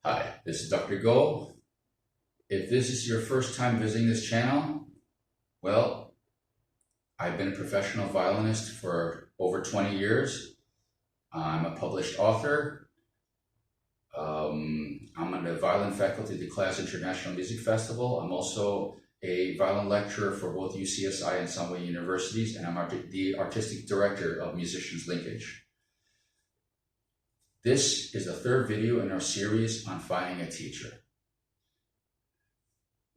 Hi, this is Dr. Go. If this is your first time visiting this channel, well, I've been a professional violinist for over 20 years. I'm a published author. I'm on the violin faculty of the Class International Music Festival. I'm also a violin lecturer for both UCSI and Sunway Universities, and I'm the artistic director of Musicians Linkage. This is the third video in our series on finding a teacher.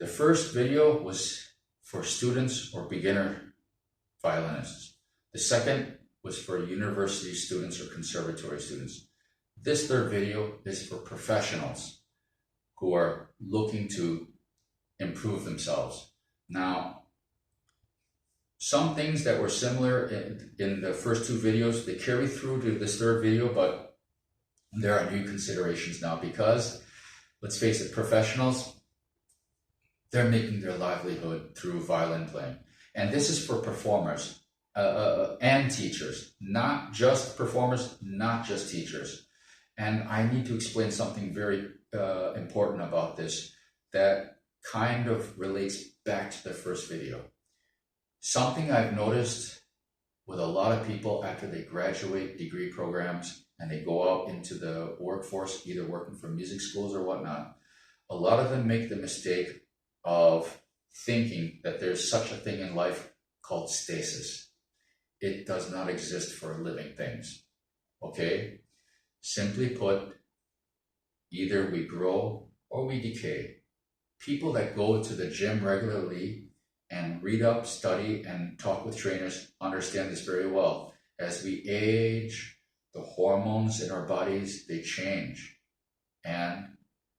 The first video was for students or beginner violinists. The second was for university students or conservatory students. This third video is for professionals who are looking to improve themselves. Now, some things that were similar in the first two videos, they carry through to this third video, but there are new considerations now because, let's face it, professionals, they're making their livelihood through violin playing. And this is for performers and teachers, not just performers, not just teachers. And I need to explain something very important about this that kind of relates back to the first video. Something I've noticed with a lot of people after they graduate degree programs and they go out into the workforce, either working for music schools or whatnot, a lot of them make the mistake of thinking that there's such a thing in life called stasis. It does not exist for living things, okay? Simply put, either we grow or we decay. People that go to the gym regularly and read up, study, and talk with trainers understand this very well. As we age, the hormones in our bodies, they change. And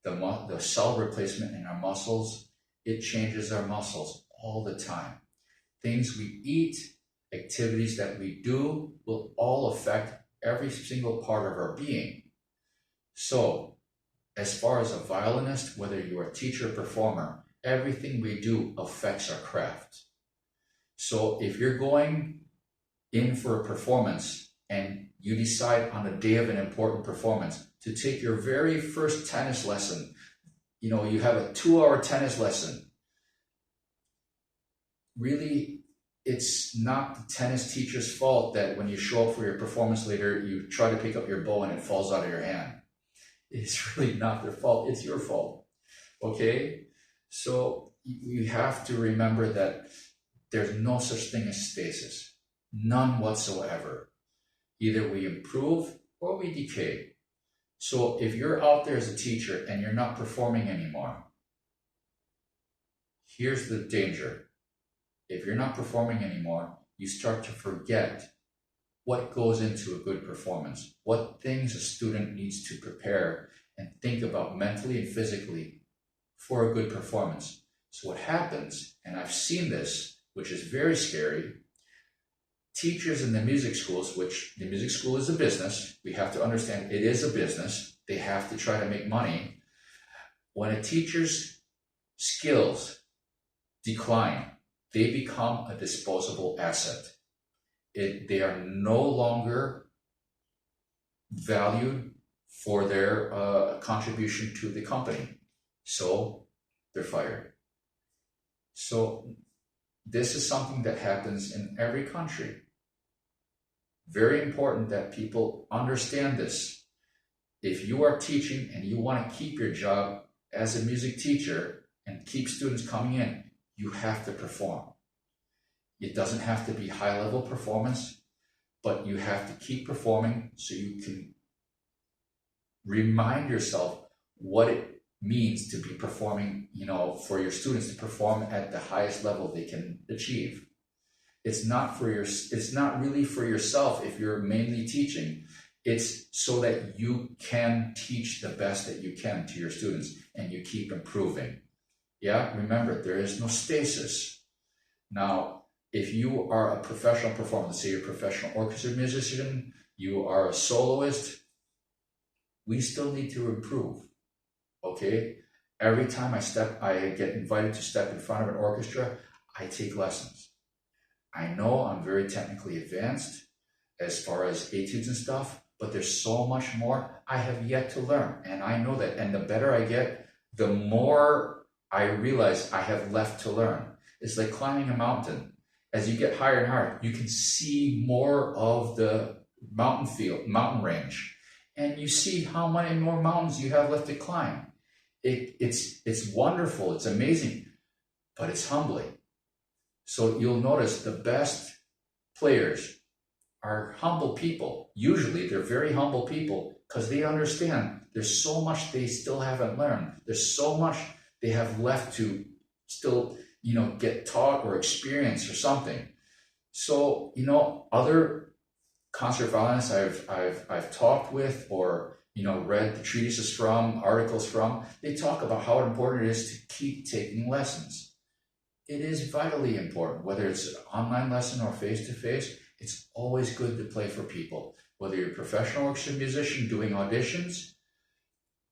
the cell replacement in our muscles, it changes our muscles all the time. Things we eat, activities that we do will all affect every single part of our being. So, as far as a violinist, whether you're a teacher or performer, everything we do affects our craft. So if you're going in for a performance and you decide on the day of an important performance to take your very first tennis lesson, you have a 2-hour tennis lesson, really, it's not the tennis teacher's fault that when you show up for your performance later, you try to pick up your bow and it falls out of your hand. It's really not their fault, it's your fault, okay? So you have to remember that there's no such thing as stasis, none whatsoever. Either we improve or we decay. So if you're out there as a teacher and you're not performing anymore, here's the danger. If you're not performing anymore, you start to forget what goes into a good performance, what things a student needs to prepare and think about mentally and physically for a good performance. So what happens, and I've seen this, which is very scary, teachers in the music schools, which the music school is a business, we have to understand it is a business, they have to try to make money. When a teacher's skills decline, they become a disposable asset. They are no longer valued for their contribution to the company. So they're fired. So this is something that happens in every country. Very important that people understand this. If you are teaching and you want to keep your job as a music teacher and keep students coming in, you have to perform. It doesn't have to be high-level performance, but you have to keep performing so you can remind yourself what it means to be performing, for your students to perform at the highest level they can achieve. It's not really for yourself if you're mainly teaching. It's so that you can teach the best that you can to your students and you keep improving. Yeah, remember, there is no stasis. Now, if you are a professional performer, let's say you're a professional orchestra musician, you are a soloist, we still need to improve, okay? Every time I get invited to step in front of an orchestra, I take lessons. I know I'm very technically advanced as far as etudes and stuff, but there's so much more I have yet to learn. And I know that. And the better I get, the more I realize I have left to learn. It's like climbing a mountain. As you get higher and higher, you can see more of the mountain range. And you see how many more mountains you have left to climb. It's wonderful, it's amazing, but it's humbling. So you'll notice the best players are humble people. Usually they're very humble people because they understand there's so much they still haven't learned. There's so much they have left to still, get taught or experience or something. So, other concert violinists I've talked with or, read the treatises from, articles from, they talk about how important it is to keep taking lessons. It is vitally important, whether it's an online lesson or face-to-face. It's always good to play for people. Whether you're a professional orchestra musician doing auditions,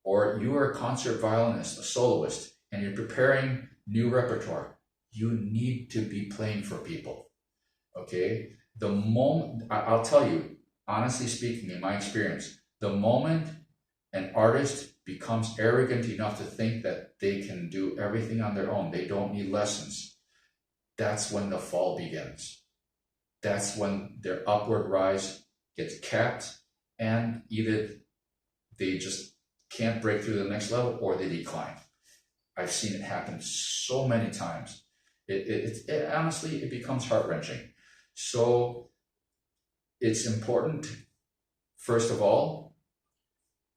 or you are a concert violinist, a soloist, and you're preparing new repertoire, you need to be playing for people, okay? The moment, I'll tell you, honestly speaking, in my experience, the moment an artist becomes arrogant enough to think that they can do everything on their own, they don't need lessons, that's when the fall begins. That's when their upward rise gets capped, and either they just can't break through the next level or they decline. I've seen it happen so many times. It honestly, it becomes heart-wrenching. So it's important, first of all,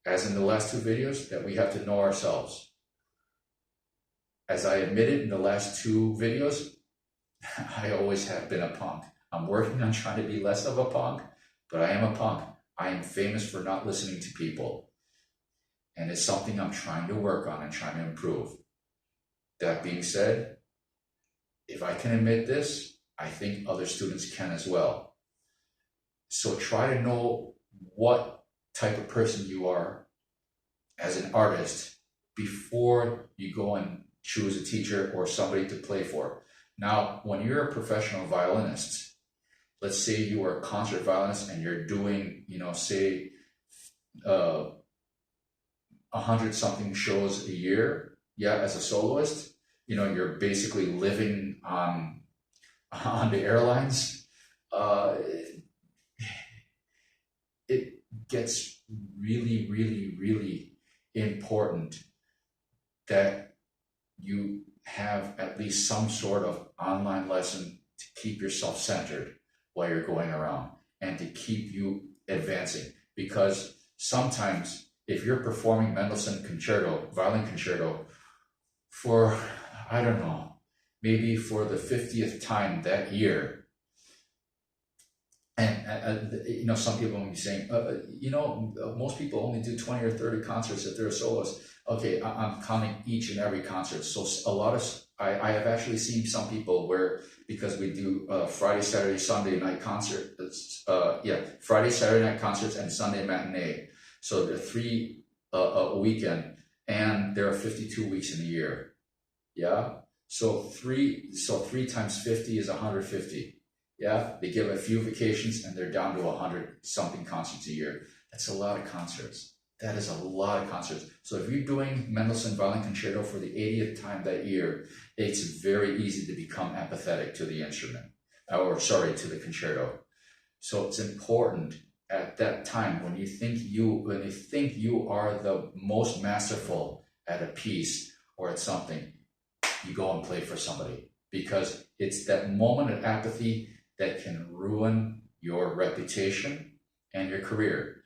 as in the last two videos, that we have to know ourselves. As I admitted in the last two videos, I always have been a punk. I'm working on trying to be less of a punk, but I am a punk. I am famous for not listening to people. And it's something I'm trying to work on and trying to improve. That being said, if I can admit this, I think other students can as well. So try to know what type of person you are as an artist before you go and choose a teacher or somebody to play for. Now, when you're a professional violinist, let's say you are a concert violinist and you're doing, say, 100-something shows a year, as a soloist, you're basically living on the airlines. It gets really, really, really important that you have at least some sort of online lesson to keep yourself centered while you're going around and to keep you advancing. Because sometimes if you're performing Mendelssohn concerto, violin concerto, for, I don't know, maybe for the 50th time that year, and some people will be saying, most people only do 20 or 30 concerts if they're a soloist. Okay, I'm counting each and every concert. So a lot of, I have actually seen some people where, because we do Friday, Saturday, Sunday night concert, Friday, Saturday night concerts and Sunday matinee. So there are 3 a weekend, and there are 52 weeks in a year. Yeah, so 3 times 50 is 150. Yeah, they give a few vacations and they're down to 100-something concerts a year. That's a lot of concerts. That is a lot of concerts. So if you're doing Mendelssohn Violin Concerto for the 80th time that year, it's very easy to become apathetic to the instrument, to the concerto. So it's important at that time when you think you are the most masterful at a piece or at something, you go and play for somebody, because it's that moment of apathy that can ruin your reputation and your career.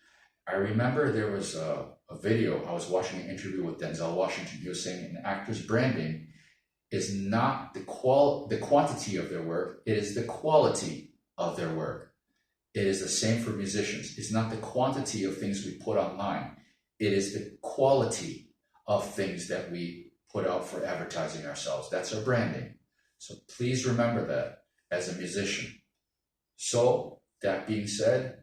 I remember there was a video, I was watching an interview with Denzel Washington. He was saying an actor's branding is not the quantity of their work, it is the quality of their work. It is the same for musicians. It's not the quantity of things we put online, it is the quality of things that we put out for advertising ourselves. That's our branding. So please remember that as a musician. So that being said,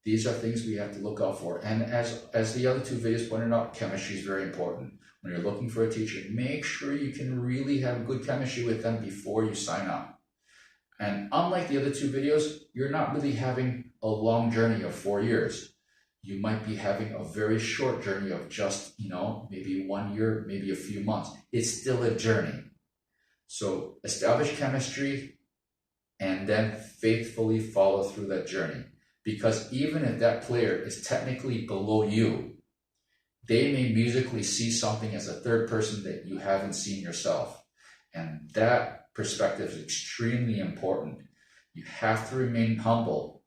these are things we have to look out for. And as the other two videos pointed out, chemistry is very important. When you're looking for a teacher, make sure you can really have good chemistry with them before you sign up. And unlike the other two videos, you're not really having a long journey of 4 years. you might be having a very short journey of just, maybe 1 year, maybe a few months. It's still a journey. So establish chemistry and then faithfully follow through that journey. Because even if that player is technically below you, they may musically see something as a third person that you haven't seen yourself. And that perspective is extremely important. You have to remain humble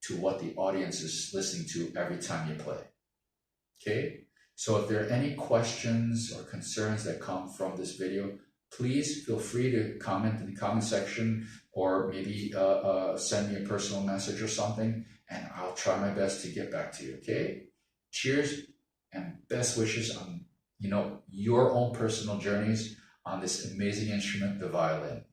to what the audience is listening to every time you play. Okay? So if there are any questions or concerns that come from this video, please feel free to comment in the comment section, or maybe send me a personal message or something, and I'll try my best to get back to you, okay? Cheers and best wishes on, your own personal journeys on this amazing instrument, the violin.